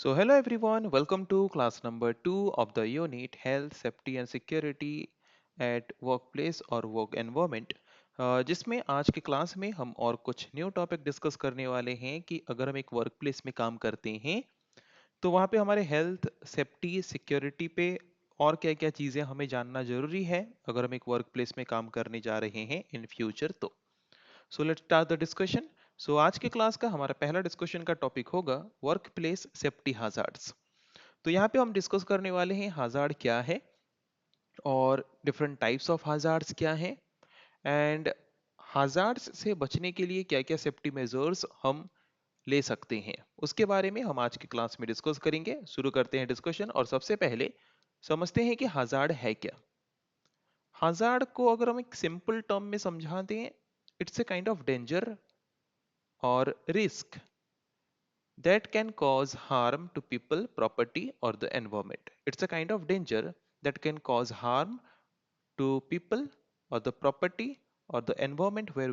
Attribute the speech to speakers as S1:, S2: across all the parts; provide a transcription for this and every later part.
S1: So, hello everyone, welcome to class number 2 of the unit Health, Safety and Security at Workplace और Work Environment, जिसमें आज की class में हम और कुछ न्यू टॉपिक डिस्कस करने वाले हैं कि अगर हम एक वर्क प्लेस में काम करते हैं तो वहाँ पे हमारे हेल्थ, सेफ्टी, सिक्योरिटी पे और क्या क्या चीज़ें हमें जानना जरूरी है अगर हम एक वर्क प्लेस में काम करने जा रहे हैं इन फ्यूचर तो। So let's start the discussion. So आज के क्लास का हमारा पहला डिस्कशन का टॉपिक होगा वर्क प्लेस सेफ्टी हाजार्ड्स। तो यहाँ पे हम डिस्कस करने वाले हैं हाजार्ड क्या है और डिफरेंट टाइप्स ऑफ हाजार्ड्स क्या हैं एंड हाजार्ड्स से बचने के लिए क्या क्या सेफ्टी मेजर्स हम ले सकते हैं, उसके बारे में हम आज की क्लास में डिस्कस करेंगे। शुरू करते हैं डिस्कशन और सबसे पहले समझते हैं कि हाजार्ड है क्या। हाजार्ड को अगर हम एक सिंपल टर्म में समझा दें, it's a kind of danger और risk that can cause harm to people, property, or the environment. It's a kind of danger that can cause harm to people or the property or the environment where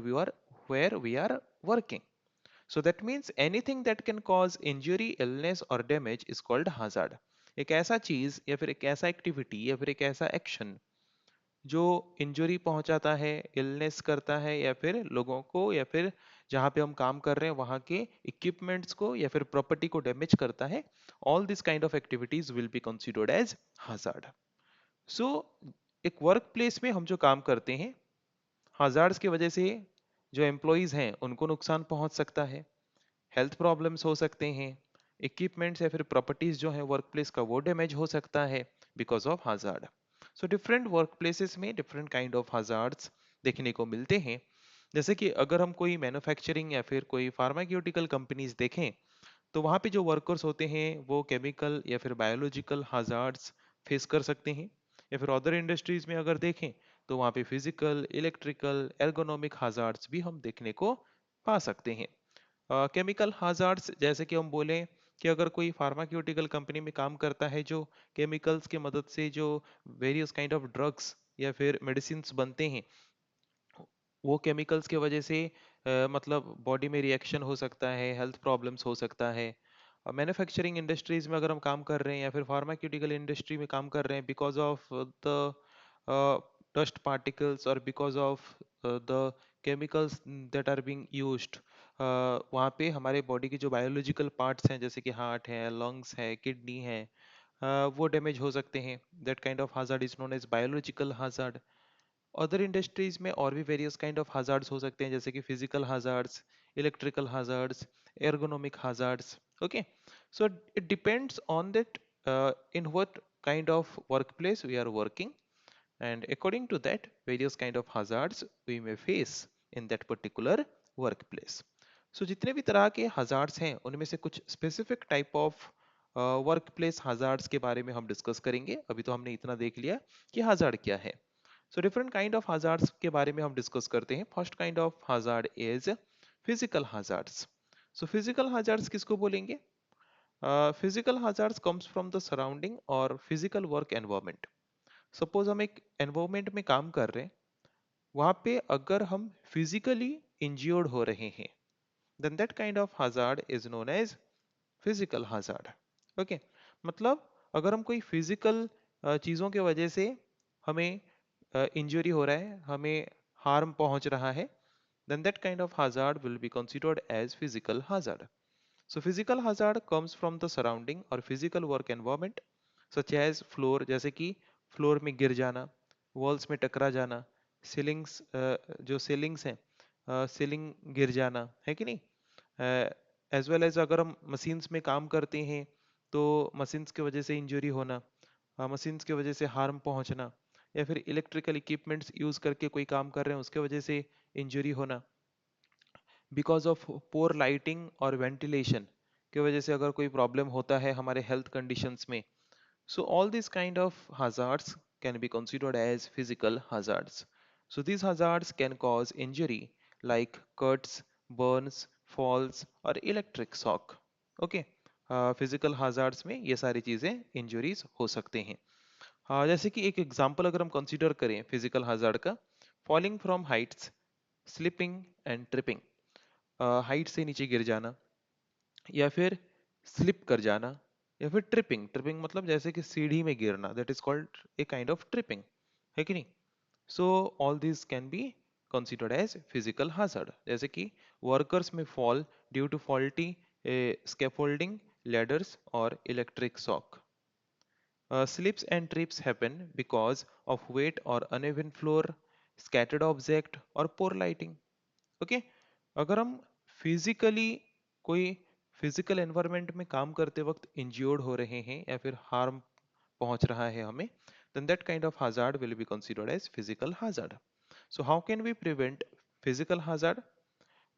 S1: we are working. So that means anything that can cause injury, illness or damage is called hazard. एक ऐसा चीज या फिर एक ऐसा activity या फिर एक ऐसा एक्शन जो इंजरी पहुंचाता है, इलनेस करता है या फिर लोगों को या फिर जहां पे हम काम कर रहे हैं वहां के इक्विपमेंट्स को या फिर प्रॉपर्टी को डैमेज करता है, all this kind of activities will be considered as hazard. So एक वर्क प्लेस में हम जो काम करते हैं, hazards की वजह से जो एम्प्लॉयज हैं उनको नुकसान पहुंच सकता है, हेल्थ प्रॉब्लम्स हो सकते हैं, इक्विपमेंट्स या फिर प्रॉपर्टीज जो है वर्क प्लेस का वो डैमेज हो सकता है because of hazard. So different work places में डिफरेंट काइंड ऑफ हाजार्ड्स देखने को मिलते हैं। जैसे कि अगर हम कोई मैन्युफैक्चरिंग या फिर कोई फार्मास्यूटिकल कंपनीज देखें तो वहाँ पे जो वर्कर्स होते हैं वो केमिकल या फिर बायोलॉजिकल हाजार्ड्स फेस कर सकते हैं। या फिर अदर इंडस्ट्रीज में अगर देखें तो वहाँ पे फिजिकल, इलेक्ट्रिकल, एर्गोनॉमिक हाजार्ड्स भी हम देखने को पा सकते हैं। केमिकल हाजार्ड्स जैसे कि हम बोलें कि अगर कोई फार्मास्यूटिकल कंपनी में काम करता है जो केमिकल्स की मदद से जो वेरियस काइंड ऑफ ड्रग्स या फिर मेडिसिन बनते हैं, वो केमिकल्स की वजह से मतलब बॉडी में रिएक्शन हो सकता है, हेल्थ प्रॉब्लम्स हो सकता है। मैन्युफैक्चरिंग इंडस्ट्रीज में अगर हम काम कर रहे हैं या फिर फार्मास्यूटिकल इंडस्ट्री में काम कर रहे हैं because of the dust particles और because of the chemicals that are being used, वहाँ पे हमारे बॉडी के जो बायोलॉजिकल पार्ट्स हैं जैसे कि हार्ट है, लंग्स है, किडनी है, वो डैमेज हो सकते हैं। That kind of hazard is known as biological hazard. Other industries में और भी वेरियस काइंड ऑफ hazards हो सकते हैं जैसे कि physical hazards, electrical hazards, ergonomic hazards. Okay, so it depends on that in what kind of workplace we are working, and according to that various kind of hazards we may face in that particular workplace. So जितने भी तरह के hazards हैं उनमें से कुछ specific type of workplace hazards के बारे में हम डिस्कस करेंगे। अभी तो हमने इतना देख लिया कि hazard क्या है। So different kind of hazards के बारे में हम डिस्कस करते हैं। First kind of hazard is physical hazards. So physical hazards किसको बोलेंगे? Physical hazards comes from the surrounding और फिजिकल वर्क एनवायरमेंट। सपोज हम एक एनवायरमेंट में काम कर रहे हैं, वहां पे अगर हम फिजिकली इंज्योर्ड हो रहे हैं then that kind of hazard is known as physical hazard. Okay, मतलब अगर हम कोई फिजिकल चीजों की वजह से हमें इंजरी हो रहा है, हमें हार्म पहुंच रहा है, then that kind of hazard will be considered as physical hazard. So physical hazard comes from the surrounding or physical work environment such as floor, जैसे कि फ्लोर में गिर जाना, वॉल्स में टकरा जाना, सीलिंग्स, जो सीलिंग्स हैं सीलिंग गिर जाना है कि नहीं, एज वेल एज अगर हम मशीन्स में काम करते हैं तो मशीन्स की वजह से इंजरी होना, मशीन्स की वजह से हार्म पहुंचना, या फिर इलेक्ट्रिकल इक्विपमेंट्स यूज करके कोई काम कर रहे हैं उसके वजह से इंजरी होना, बिकॉज ऑफ पोर लाइटिंग और वेंटिलेशन की वजह से अगर कोई प्रॉब्लम होता है हमारे हेल्थ कंडीशंस में। सो all this kind of hazards can be considered as physical hazards. So these hazards can cause injury like cuts, burns, falls और electric shock. Okay, physical hazards में ये सारी चीजें इंजरीज हो सकते हैं। हाँ, जैसे कि एक एग्जांपल अगर हम कंसीडर करें फिजिकल hazard का, falling from heights, slipping and tripping, height से नीचे गिर जाना या फिर स्लिप कर जाना, या फिर ट्रिपिंग, ट्रिपिंग मतलब जैसे कि सीढ़ी में गिरना, that is called a kind of tripping, है कि नहीं? So all this can be considered as physical hazard, जैसे कि वर्कर्स में fall due to faulty scaffolding, ladders or electric shock. Slips and trips happen because of weight or uneven floor, scattered object और poor lighting. Okay, अगर हम physically कोई physical environment में काम करते वक्त इंज्योर्ड हो रहे हैं या फिर हार्म पहुंच रहा है हमें, then that kind of hazard will be considered as physical hazard. So how can we prevent physical hazard?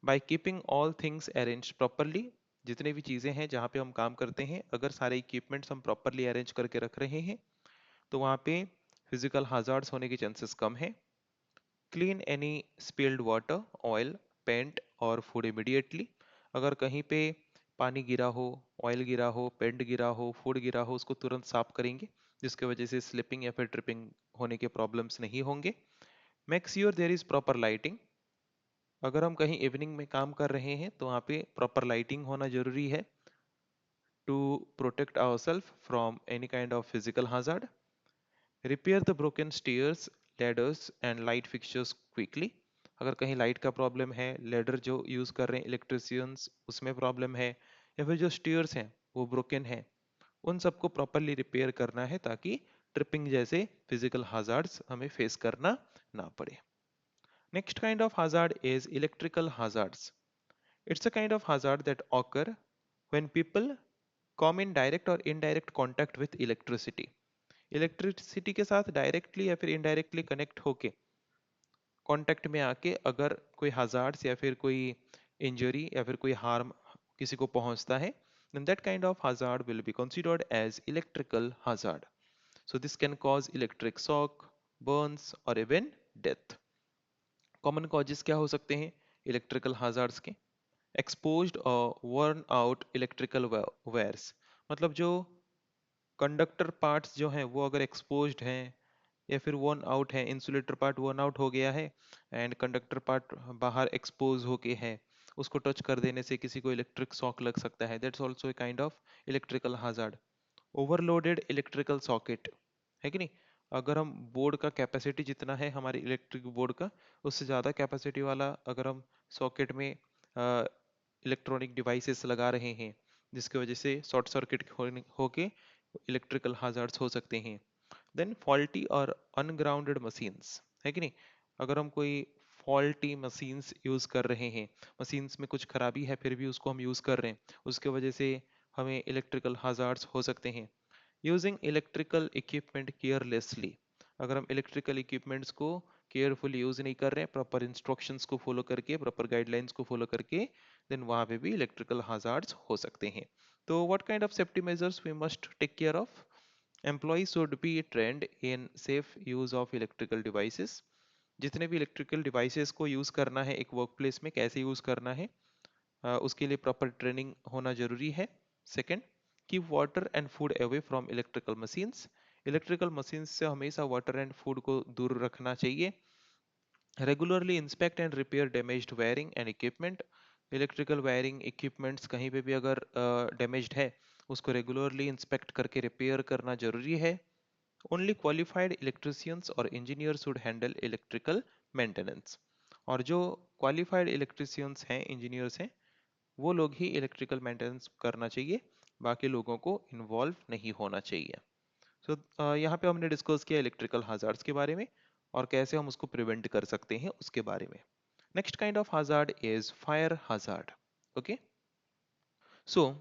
S1: By keeping all things arranged properly. जितने भी चीजें हैं जहाँ पे हम काम करते हैं, अगर सारे इक्विपमेंट्स हम प्रॉपरली अरेंज करके रख रहे हैं तो वहाँ पे फिजिकल hazards होने के चांसेस कम है. Clean any spilled water, oil, paint और फूड इमीडिएटली. अगर कहीं पे पानी गिरा हो, ऑयल गिरा हो, पेंट गिरा हो, फूड गिरा हो, उसको तुरंत साफ करेंगे, जिसके वजह से स्लिपिंग या फिर ट्रिपिंग होने के प्रॉब्लम्स नहीं होंगे. Make sure there is proper lighting. अगर हम कहीं इवनिंग में काम कर रहे हैं तो वहाँ पे प्रॉपर लाइटिंग होना जरूरी है to protect ourselves from any kind of physical hazard. Repair the broken stairs, ladders and light fixtures quickly. अगर कहीं लाइट का प्रॉब्लम है, लैडर जो यूज कर रहे हैं इलेक्ट्रिशियंस उसमें प्रॉब्लम है, या फिर जो स्टेयर्स हैं वो ब्रोकन है, उन सबको प्रॉपरली रिपेयर करना है ताकि ट्रिपिंग जैसे फिजिकल hazards हमें फेस करना ना पड़े. Next kind of hazard is electrical hazards. It's a kind of hazard that occur when people come in direct or indirect contact with electricity. Electricity के साथ डायरेक्टली या फिर इनडायरेक्टली कनेक्ट होके contact में आके अगर कोई हजार्ड्स या फिर कोई इंजरी या फिर कोई हार्म किसी को पहुंचता है, then that kind of hazard will be considered as electrical hazard. So this can cause electric shock, burns or even death. Common causes क्या हो सकते हैं इलेक्ट्रिकल hazards के? एक्सपोज्ड और वर्न आउट इलेक्ट्रिकल वायर्स, मतलब जो कंडक्टर पार्ट्स जो हैं वो अगर एक्सपोज्ड हैं या फिर वर्न आउट है, इंसुलेटर पार्ट वर्न आउट हो गया है एंड कंडक्टर पार्ट बाहर एक्सपोज होके है, उसको टच कर देने से किसी को इलेक्ट्रिक शॉक लग सकता है, that's also a kind of electrical hazard. Overloaded electrical socket, है कि नहीं? अगर हम बोर्ड का कैपेसिटी जितना है हमारे इलेक्ट्रिक बोर्ड का, उससे ज़्यादा कैपेसिटी वाला अगर हम सॉकेट में इलेक्ट्रॉनिक डिवाइसेस लगा रहे हैं, जिसकी वजह से शॉर्ट सर्किट होके इलेक्ट्रिकल hazards हो सकते हैं. देन फॉल्टी और अनग्राउंडेड मशीन्स, है कि नहीं? अगर हम कोई फॉल्टी मशीन्स यूज कर रहे हैं, मशीन्स में कुछ खराबी है फिर भी उसको हम यूज कर रहे हैं, उसके वजह से हमें इलेक्ट्रिकल hazards हो सकते हैं. Using electrical equipment carelessly. अगर हम इलेक्ट्रिकल इक्विपमेंट्स को केयरफुली यूज नहीं कर रहे हैं, प्रॉपर इंस्ट्रक्शंस को फॉलो करके, प्रॉपर गाइडलाइंस को फॉलो करके, देन वहाँ पे भी इलेक्ट्रिकल hazards हो सकते हैं. तो what kind of safety measures we must take care of? Employees should be trained in safe use of electrical devices. जितने भी इलेक्ट्रिकल डिवाइसेस को यूज करना है एक वर्क प्लेस में, कैसे यूज करना है, उसके लिए प्रॉपर ट्रेनिंग होना जरूरी है. Second, keep water and food away from electrical machines. Electrical machines से हमेशा वाटर एंड फूड को दूर रखना चाहिए. Regularly inspect and repair damaged wiring and equipment. Electrical wiring equipments कहीं पे भी अगर डैमेज्ड है, उसको रेगुलरली इंस्पेक्ट करके रिपेयर करना जरूरी है. Only qualified electricians or engineers should handle electrical maintenance. और जो qualified electricians हैं, engineers हैं, वो लोग ही electrical maintenance करना चाहिए, बाकी लोगों को involve नहीं होना चाहिए. So यहाँ पे हमने डिस्कस किया electrical hazards के बारे में और कैसे हम उसको प्रिवेंट कर सकते हैं उसके बारे में. Next kind of hazard is fire hazard. Okay, so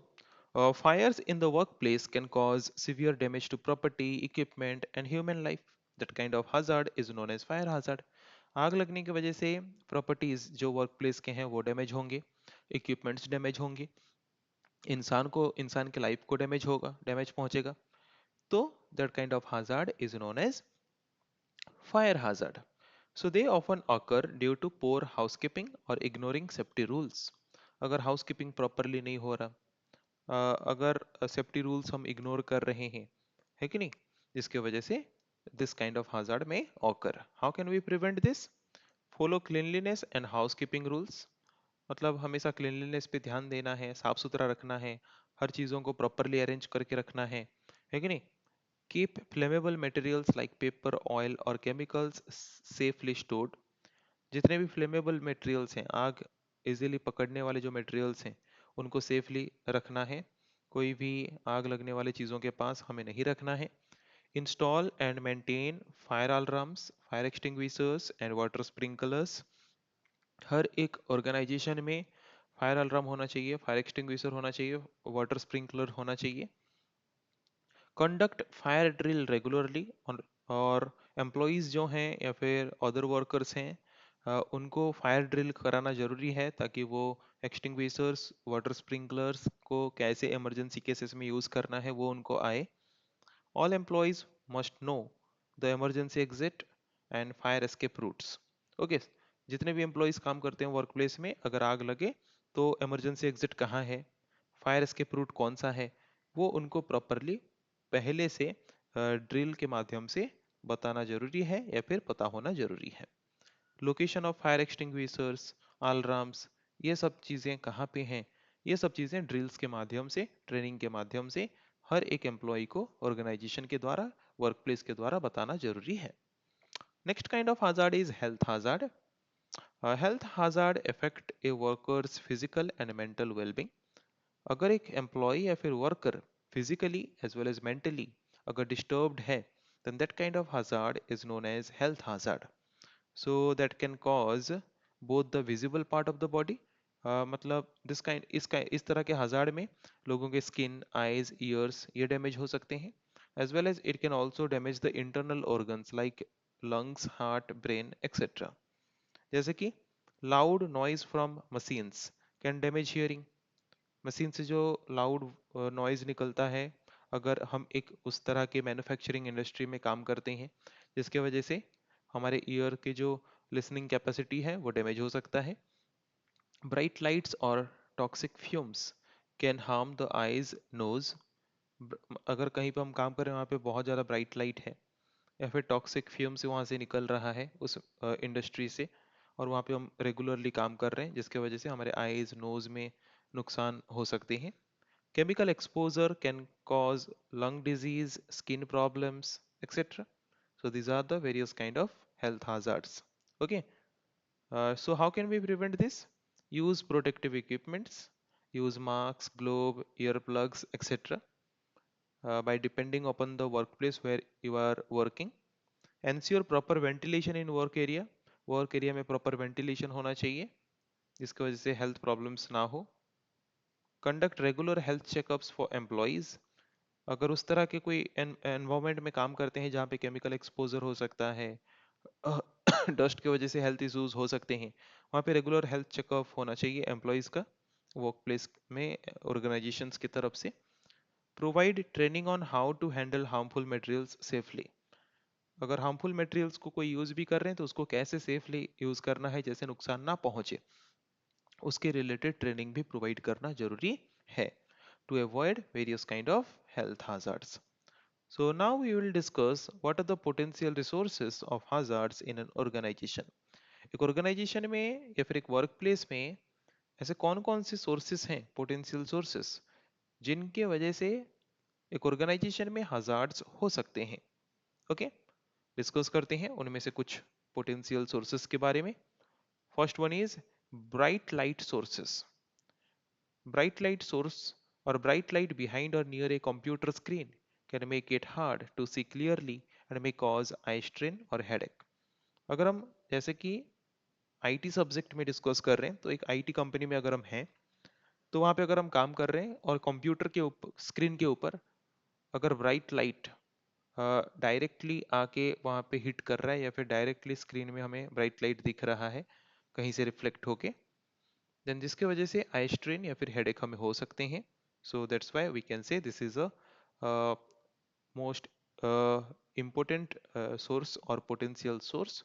S1: fires in the workplace can cause severe damage to property, equipment, and human life. That kind of hazard is known as fire hazard. आग लगने की वजह से properties जो work place के हैं वो damage होंगे, इक्विपमेंट्स डैमेज होंगे, इंसान के लाइफ को डैमेज पहुंचेगा. तो that kind of hazard is known as fire hazard. So they often occur due to poor housekeeping or ignoring safety rules. अगर हाउसकीपिंग प्रॉपरली नहीं हो रहा, अगर सेफ्टी रूल्स हम इग्नोर कर रहे हैं, है कि नहीं, जिसके वजह से दिस काइंड ऑफ hazard में occur. How can we prevent this? Follow cleanliness and housekeeping rules. मतलब हमेशा क्लीनलीनेस पे ध्यान देना है, साफ सुथरा रखना है, हर चीज़ों को प्रॉपरली अरेंज करके रखना है कि नहीं? Keep flammable materials like paper, oil और केमिकल्स सेफली स्टोर्ड। जितने भी फ्लेमेबल मटेरियल्स हैं, आग इजीली पकड़ने वाले जो मटेरियल्स हैं, उनको सेफली रखना है। कोई भी आग लगने वाली चीज़ों के पास हमें नहीं रखना है। Install and maintain fire alarms, fire extinguishers and water sprinklers. हर एक ऑर्गेनाइजेशन में फायर अलार्म होना चाहिए, फायर एक्सटिंग्विशर होना चाहिए, वाटर स्प्रिंकलर होना चाहिए। Conduct fire drill regularly. और एम्प्लॉयज़ जो हैं या फिर अदर वर्कर्स हैं, उनको फायर ड्रिल कराना ज़रूरी है ताकि वो एक्सटिंग्विशर्स, वाटर स्प्रिंकलर्स को कैसे इमरजेंसी केसेस में यूज़ करना है वो उनको आए। All employees must know the emergency exit and fire escape routes. Okay, जितने भी एम्प्लॉयज़ काम करते हैं वर्क प्लेस में, अगर आग लगे तो इमरजेंसी एग्जिट कहाँ है, फायर एस्केप रूट कौन सा है, वो उनको प्रॉपरली पहले से ड्रिल के माध्यम से बताना जरूरी है या फिर पता होना जरूरी है। Location of fire extinguishers, alarms, ये सब चीज़ें कहाँ पे हैं, ये सब चीज़ें ड्रिल्स के माध्यम से, ट्रेनिंग के माध्यम से हर एक एम्प्लॉय को ऑर्गेनाइजेशन के द्वारा, वर्क प्लेस के द्वारा बताना जरूरी है। Next kind of hazard is health hazard. Health hazard affect a workers physical and mental wellbeing. अगर एक एम्प्लॉय या फिर worker physically as well as mentally अगर डिस्टर्ब्ड है, then that kind of hazard is known as health hazard. So that can cause both the visible part of the body, मतलब इस तरह के हजार्ड में लोगों के स्किन, आईज, ईयर्स ये डैमेज हो सकते हैं, as well as it can also damage the internal organs like lungs, heart, brain etcetera. जैसे कि loud noise from machines can damage hearing. Machine से जो लाउड नॉइज निकलता है, अगर हम एक उस तरह के मैन्युफैक्चरिंग इंडस्ट्री में काम करते हैं जिसके वजह से हमारे ईयर की जो लिसनिंग कैपेसिटी है वो डैमेज हो सकता है। ब्राइट लाइट्स और toxic fumes can harm the eyes, nose. अगर कहीं पर हम काम कर रहे हैं वहाँ पे बहुत ज़्यादा ब्राइट लाइट है या फिर टॉक्सिक फ्यूम्स वहाँ से निकल रहा है उस इंडस्ट्री से, और वहाँ पे हम रेगुलरली काम कर रहे हैं जिसके वजह से हमारे आईज, नोज में नुकसान हो सकते हैं। Chemical exposure can cause lung disease, skin problems, etc. So these are the various kind of health hazards. Okay. So how can we prevent this? Use protective equipments, use masks, globe, earplugs, etc. By depending upon the workplace where you are working. Ensure proper ventilation in work area. Work area में proper ventilation होना चाहिए जिसकी वजह से health problems ना हो। Conduct regular health checkups for employees. अगर उस तरह के कोई एनवायरनमेंट में काम करते हैं जहाँ पे केमिकल एक्सपोजर हो सकता है, डस्ट की वजह से हेल्थ इश्यूज हो सकते हैं, वहाँ पे रेगुलर हेल्थ चेकअप होना चाहिए एम्प्लॉयज़ का वर्क प्लेस में ऑर्गेनाइजेशंस की तरफ से। Provide training on how to handle harmful materials safely. अगर हार्मफुल मटेरियल्स को कोई यूज भी कर रहे हैं तो उसको कैसे सेफली यूज करना है जैसे नुकसान ना पहुंचे, उसके रिलेटेड ट्रेनिंग भी प्रोवाइड करना जरूरी है to avoid various kind of health hazards. So now we will discuss what are the potential resources of hazards in an organization. एक ऑर्गेनाइजेशन में या फिर एक वर्क प्लेस में ऐसे कौन कौन से सोर्सेस हैं, पोटेंशियल सोर्सेस, जिनके वजह से एक ऑर्गेनाइजेशन में हजार्ड्स हो सकते हैं। ओके, डिस्कस करते हैं उनमें से कुछ पोटेंशियल सोर्सेस के बारे में। First one is bright light sources. Bright light source or bright light behind or near a computer screen can make it hard to see clearly and may cause eye strain or headache. अगर हम जैसे कि IT subject में discuss कर रहे हैं तो एक आईटी कंपनी में अगर हम हैं तो वहाँ पे अगर हम काम कर रहे हैं और कंप्यूटर के ऊपर, स्क्रीन के ऊपर अगर ब्राइट लाइट डायरेक्टली आके वहाँ पे हिट कर रहा है या फिर डायरेक्टली स्क्रीन में हमें ब्राइट लाइट दिख रहा है कहीं से रिफ्लेक्ट होके, देन जिसके वजह से आई स्ट्रेन या फिर हेडेक हमें हो सकते हैं। So that's why we can say this is a most important source or potential source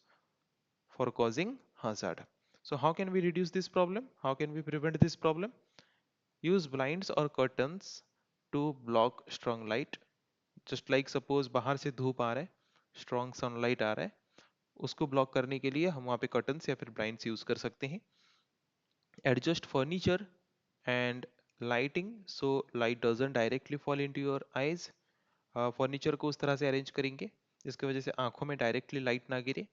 S1: for causing hazard. So how can we reduce this problem? How can we prevent this problem? Use blinds or curtains to block strong light. Just like suppose बाहर से धूप आ रहा है, strong sunlight आ रहा है, उसको block करने के लिए हम वहाँ पे कर्टन्स या फिर ब्लाइंड्स यूज कर सकते हैं। Adjust furniture and lighting, so light doesn't directly fall into your eyes. Furniture को उस तरह से अरेंज करेंगे जिसकी वजह से आंखों में डायरेक्टली लाइट ना गिरे।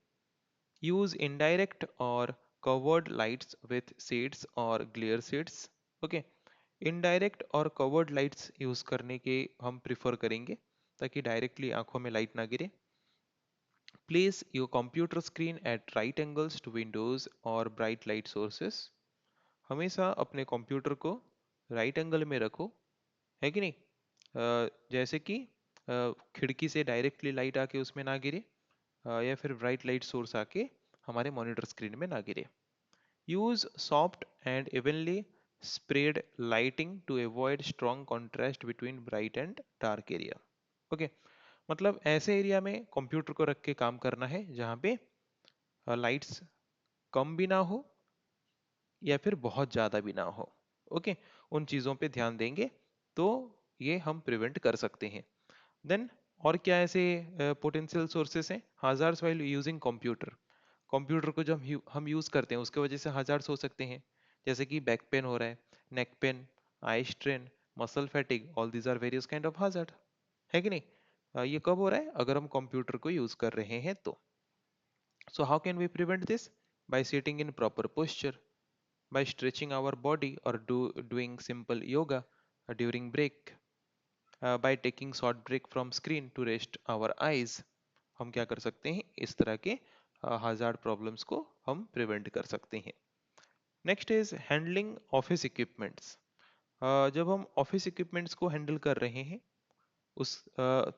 S1: यूज इनडायरेक्ट और कवर्ड लाइट्स विथ शेड्स और ग्लेयर शेड्स। ओके, इनडायरेक्ट और कवर्ड लाइट्स यूज करने के हम प्रिफर करेंगे ताकि डायरेक्टली आंखों में लाइट ना गिरे। Place your computer screen at right angles to windows और ब्राइट लाइट सोर्सेस। हमेशा अपने कंप्यूटर को राइट एंगल में रखो, है कि नहीं? जैसे कि खिड़की से डायरेक्टली लाइट आके उसमें ना गिरे, या फिर ब्राइट लाइट सोर्स आके हमारे मॉनिटर स्क्रीन में ना गिरे। Use soft and evenly spread lighting to avoid strong contrast between bright and dark area. Okay, मतलब ऐसे एरिया में कंप्यूटर को रख के काम करना है जहाँ पे लाइट्स कम भी ना हो या फिर बहुत ज़्यादा भी ना हो। ओके, उन चीज़ों पे ध्यान देंगे तो ये हम प्रिवेंट कर सकते हैं। देन और क्या ऐसे पोटेंशियल सोर्सेस हैं हाजार्ड्स व्हाइल यूजिंग कंप्यूटर? कंप्यूटर को जब हम यूज़ करते हैं उसके वजह से हाजार्ड्स हो सकते हैं, जैसे कि बैक पेन हो रहा है, neck pain, eye strain, muscle fatigue, all these are various kind of hazard, है कि नहीं? ये कब हो रहा है? अगर हम कंप्यूटर को यूज़ कर रहे हैं तो। So how can we prevent this? By sitting in proper posture, by stretching our body or doing simple yoga during break, by taking short break from screen to rest our eyes। हम क्या कर सकते हैं? इस तरह के hazard problems को हम prevent कर सकते हैं। Next is handling office equipments. जब हम ऑफिस इक्विपमेंट्स को हैंडल कर रहे हैं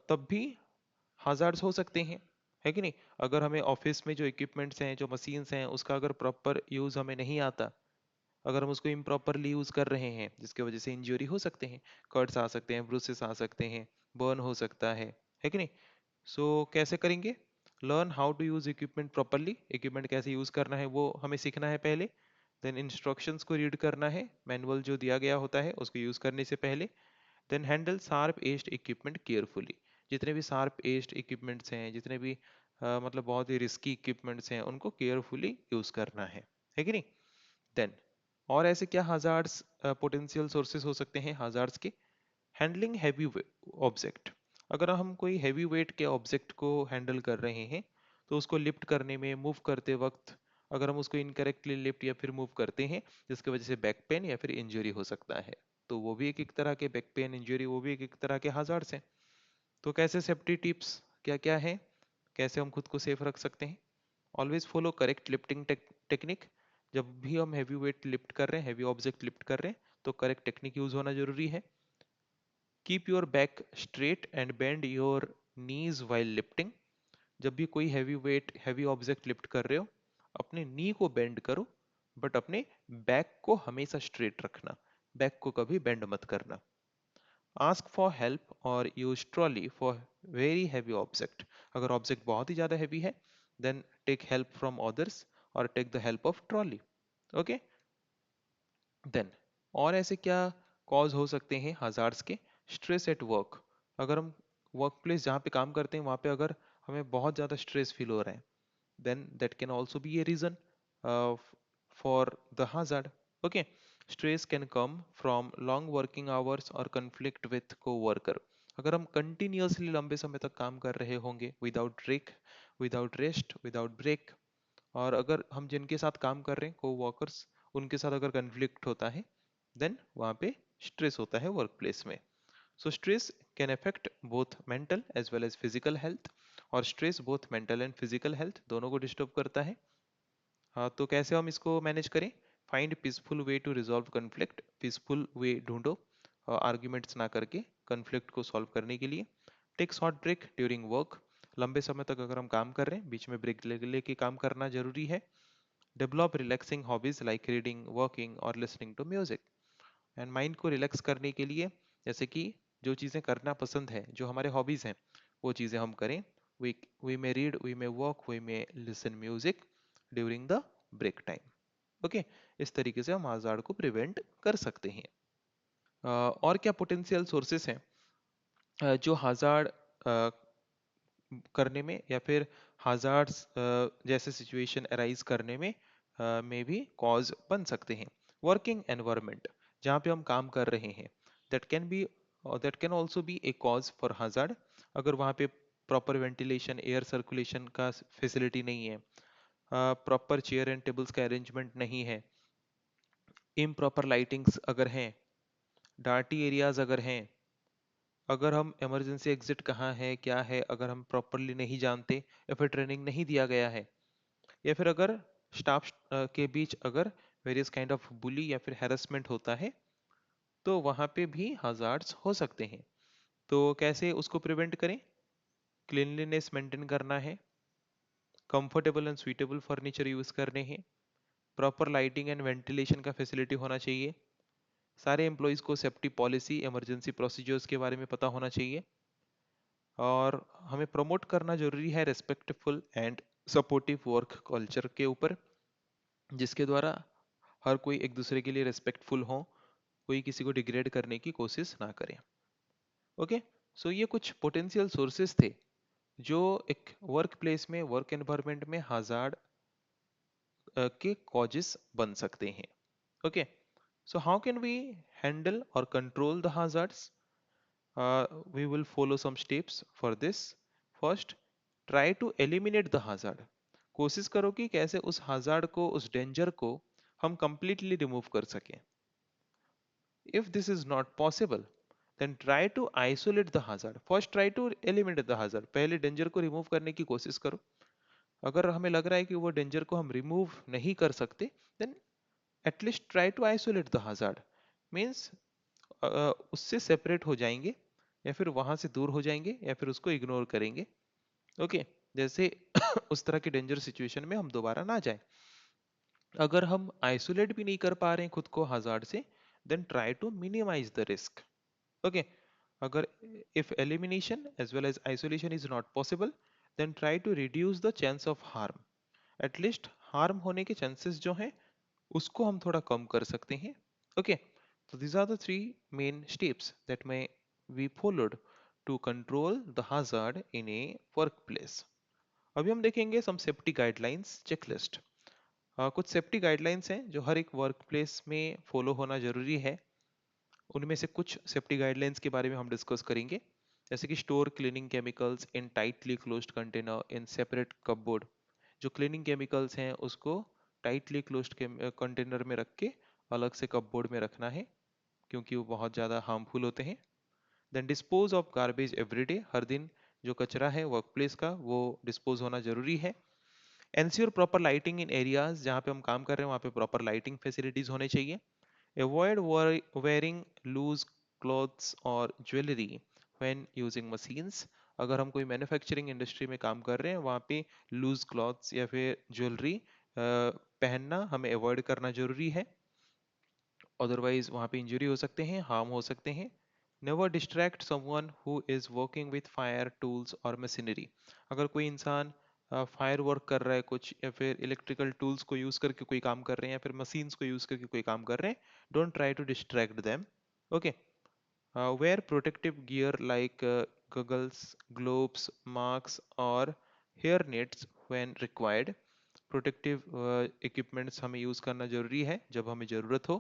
S1: तब भी hazards हो सकते हैं, है कि नहीं? अगर हमें ऑफिस में जो इक्विपमेंट्स हैं, जो मशीन्स हैं, उसका अगर प्रॉपर यूज हमें नहीं आता, अगर हम उसको इम्प्रॉपरली यूज कर रहे हैं जिसकी वजह से इंजरी हो सकते हैं, कट्स आ सकते हैं, ब्रूसेस आ सकते हैं, बर्न हो सकता है कि नहीं? सो कैसे करेंगे? Learn how to use equipment properly. Equipment कैसे यूज करना है वो हमें सीखना है पहले। देन इंस्ट्रक्शंस को रीड करना है, मैनुअल जो दिया गया होता है उसको यूज करने से पहले। Then handle sharp edged equipment carefully. जितने भी शार्प एज्ड इक्विपमेंट्स हैं, जितने भी मतलब बहुत ही रिस्की इक्विपमेंट्स हैं, उनको केयरफुली यूज करना है कि नहीं? देन और ऐसे क्या हजार्ड्स पोटेंशियल सोर्सेस हो सकते हैं हजार्ड्स के? Handling heavy object. अगर हम कोई हैवी वेट के ऑब्जेक्ट को हैंडल कर रहे हैं तो उसको लिफ्ट करने में, मूव करते वक्त अगर हम उसको इनकरेक्टली लिफ्ट या फिर मूव करते हैं जिसकी वजह से बैक पेन या फिर इंजरी हो सकता है, तो वो भी एक तरह के बैक पेन इंजरी, वो भी एक तरह के हजार्ड्स हैं। तो कैसे सेफ्टी टिप्स क्या क्या है, कैसे हम खुद को सेफ रख सकते हैं? Always follow correct lifting technique. जब भी हम हैवी वेट लिफ्ट कर रहे हैं, हैवी ऑब्जेक्ट लिफ्ट कर रहे हैं, तो करेक्ट टेक्निक यूज होना जरूरी है। Keep your back straight and bend your knees while lifting. जब भी कोई heavy weight, heavy object lift कर रहे हो, अपने नी को बेंड करो, बट अपने बैक को हमेशा स्ट्रेट रखना, बैक को कभी बेंड मत करना। आस्क फॉर हेल्प और use trolley for very heavy object. अगर ऑब्जेक्ट बहुत ही ज्यादा हैवी है, then take help from others और take the help of trolley. Okay, then और ऐसे क्या कॉज हो सकते हैं हजार्ड्स के? Stress at work. अगर हम वर्क प्लेस जहाँ पे काम करते हैं वहाँ पे अगर हमें बहुत ज़्यादा स्ट्रेस फील हो रहा है, then that can also be a reason uh, for the hazard। Okay, stress can come from long working hours or conflict with co-worker। अगर हम कंटिन्यूअसली लंबे समय तक काम कर रहे होंगे without break, without rest, without break, और अगर हम जिनके साथ काम कर रहे हैं को वर्कर्स, उनके साथ अगर कंफ्लिक्ट होता है, देन वहाँ पे स्ट्रेस होता है वर्क प्लेस में। So stress can affect both mental as well as physical health, और stress both mental and physical health दोनों को डिस्टर्ब करता है। हाँ, तो कैसे हम इसको मैनेज करें? Find peaceful way to resolve conflict. Peaceful way ढूंढो आर्ग्यूमेंट्स ना करके कन्फ्लिक्ट को सॉल्व करने के लिए। Take short break during work. लंबे समय तक अगर हम काम कर रहे हैं, बीच में ब्रेक लेके काम करना जरूरी है। Develop relaxing hobbies like reading, working और listening to music. And mind को रिलैक्स करने के लिए, जैसे कि जो चीज़ें करना पसंद है, जो हमारे हॉबीज़ हैं, वो चीज़ें हम करें। We may read, we may walk, we may listen music during the break time. Okay, इस तरीके से हम हाजार्ड को प्रिवेंट कर सकते हैं। और क्या पोटेंशियल सोर्सेस हैं जो हाजार्ड करने में या फिर हाजार्ड्स जैसे सिचुएशन अराइज करने में भी कॉज बन सकते हैं? Working environment. जहाँ पे हम काम कर रहे हैं, that can be that can also be A cause for hazard। अगर वहाँ पे प्रॉपर वेंटिलेशन, एयर सर्कुलेशन का फैसिलिटी नहीं है, प्रॉपर चेयर एंड टेबल्स का अरेंजमेंट नहीं है, इम्प्रॉपर लाइटिंग्स अगर हैं, डार्टी एरियाज अगर हैं, अगर हम इमरजेंसी एग्जिट कहाँ है क्या है अगर हम प्रॉपरली नहीं जानते, या फिर ट्रेनिंग नहीं दिया गया है, या फिर अगर स्टाफ के बीच अगर वेरियस काइंड ऑफ बुली या फिर हैरेसमेंट होता है, तो वहाँ पे भी हजार्ड्स हो सकते हैं। तो कैसे उसको प्रिवेंट करें? क्लीनलीनेस मेंटेन करना है, comfortable and suitable furniture use करने हैं, प्रॉपर लाइटिंग एंड वेंटिलेशन का फैसिलिटी होना चाहिए, सारे एम्प्लॉयज़ को सेफ्टी पॉलिसी, इमरजेंसी प्रोसीजर्स के बारे में पता होना चाहिए, और हमें प्रमोट करना जरूरी है respectful and supportive work culture के ऊपर, जिसके द्वारा हर कोई एक दूसरे के लिए रेस्पेक्टफुल हो, कोई किसी को डिग्रेड करने की कोशिश ना करे। ओके, सो ये कुछ पोटेंशियल सोर्सेस थे जो एक वर्क प्लेस में, वर्क एनवायरनमेंट में हजार्ड के कॉजेस बन सकते हैं। Okay, so how can we handle और control the hazards? We will follow some steps for this. First, try to eliminate the hazard. कोशिश करो कि कैसे उस hazard को, उस danger को हम completely remove कर सकें। If this is not possible, then try to isolate the hazard. First, try to eliminate the hazard. पहले danger को remove करने की कोशिश करो। अगर हमें लग रहा है कि वो danger को हम remove नहीं कर सकते, then at least try to isolate the hazard. Means उससे सेपरेट हो जाएंगे, या फिर वहां से दूर हो जाएंगे, या फिर उसको इग्नोर करेंगे। ओके, जैसे उस तरह की डेंजर सिचुएशन में हम दोबारा ना जाएं। अगर हम आइसोलेट भी नहीं कर पा रहे हैं खुद को हजार्ड से, then try to minimise the risk. Okay, अगर if elimination as well as isolation is not possible, then try to reduce the chance of harm. At least harm होने के चांसेस जो हैं उसको हम थोड़ा कम कर सकते हैं। Okay, so these are the three main steps that may be followed to control the hazard in a workplace. अभी हम देखेंगे some safety guidelines checklist। कुछ सेफ्टी गाइडलाइंस हैं जो हर एक वर्क प्लेस में फॉलो होना जरूरी है। उनमें से कुछ सेफ्टी गाइडलाइंस के बारे में हम डिस्कस करेंगे, जैसे कि store cleaning chemicals in tightly closed container in separate cupboard. जो क्लीनिंग केमिकल्स हैं उसको टाइटली क्लोज्ड कंटेनर में रख के अलग से कपबोर्ड में रखना है, क्योंकि वो बहुत ज़्यादा हार्मफुल होते हैं। Then dispose of garbage every day, हर दिन जो कचरा है वर्क प्लेस का वो डिस्पोज होना जरूरी है। एंश्योर प्रॉपर लाइटिंग इन एरियाज, जहाँ पे हम काम कर रहे हैं वहाँ पे प्रॉपर लाइटिंग फैसिलिटीज होने चाहिए। अवॉइड wearing loose clothes और ज्वेलरी when using machines। अगर हम कोई मैन्युफैक्चरिंग इंडस्ट्री में काम कर रहे हैं वहाँ पे लूज क्लॉथ्स या फिर ज्वेलरी पहनना हमें अवॉइड करना जरूरी है, अदरवाइज वहाँ पे इंजरी हो सकते हैं, हार्म हो सकते हैं। Never distract someone who is working with fire tools और मशीनरी। अगर कोई इंसान फायर वर्क कर रहा है कुछ, या फिर इलेक्ट्रिकल टूल्स को यूज करके कोई काम कर रहे हैं, या फिर मशीन्स को यूज करके कोई काम कर रहे हैं, don't try to distract them. Okay, wear protective gear like goggles, gloves, masks और hair nets when required। Protective equipments हमें यूज करना जरूरी है जब हमें जरूरत हो।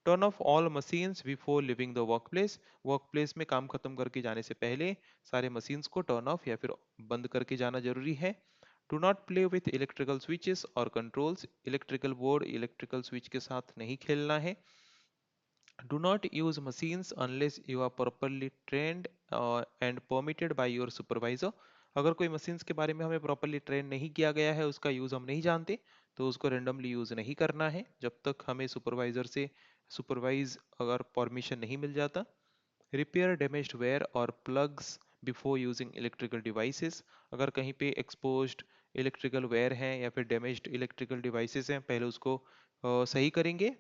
S1: Turn off all machines before living the workplace. Workplace में काम खत्म करके जाने से पहले सारे मशीन्स को टर्न ऑफ या फिर बंद करके जाना जरूरी है। Do not play with electrical switches और controls. Electrical board, electrical switch के साथ नहीं खेलना है। Do not use machines unless you are properly trained and permitted by your supervisor। अगर कोई मशीन्स के बारे में हमें प्रॉपरली ट्रेन नहीं किया गया है, उसका यूज़ हम नहीं जानते, तो उसको रेंडमली यूज़ नहीं करना है जब तक हमें सुपरवाइजर से सुपरवाइज अगर परमिशन नहीं मिल जाता। रिपेयर डैमेज्ड वेयर और plugs before using electrical devices. अगर कहीं पे एक्सपोज्ड इलेक्ट्रिकल वेयर हैं या फिर डैमेज्ड इलेक्ट्रिकल डिवाइसेस हैं, पहले उसको सही करेंगे,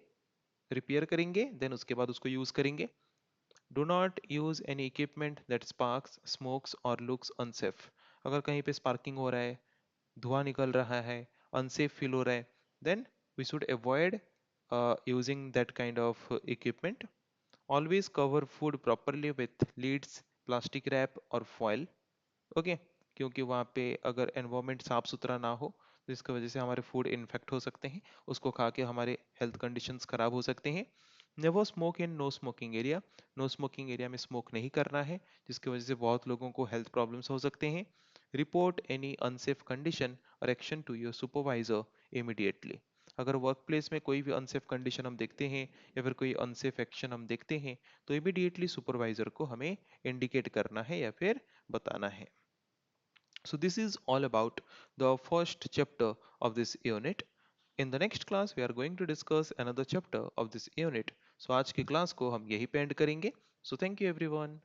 S1: रिपेयर करेंगे, देन उसके बाद उसको यूज करेंगे। Do not use any equipment that sparks, smokes और लुक्स अनसेफ। अगर कहीं पे स्पार्किंग हो रहा है, धुआं निकल रहा है, अनसेफ फील हो रहा है, then we should avoid using that kind of equipment. Always cover food properly with lids, plastic wrap और फॉयल। ओके, क्योंकि वहाँ पे अगर एनवायरनमेंट साफ सुथरा ना हो, जिसकी वजह से हमारे फूड इन्फेक्ट हो सकते हैं, उसको खा के हमारे हेल्थ कंडीशंस खराब हो सकते हैं। Never smoke in no smoking area. No smoking area में स्मोक नहीं करना है, जिसकी वजह से बहुत लोगों को हेल्थ प्रॉब्लम्स हो सकते हैं। रिपोर्ट एनी अनसेफ कंडीशन और action to your supervisor immediately. अगर वर्क प्लेस में कोई भी अनसेफ कंडीशन हम देखते हैं या फिर कोई अनसेफ एक्शन हम देखते हैं, तो इमीडिएटली सुपरवाइजर को हमें इंडिकेट करना है या फिर बताना है। So this is all about the first chapter of this unit. In the next class, we are going to discuss another chapter of this unit. So आज की क्लास को हम यही पे end करेंगे. So thank you everyone.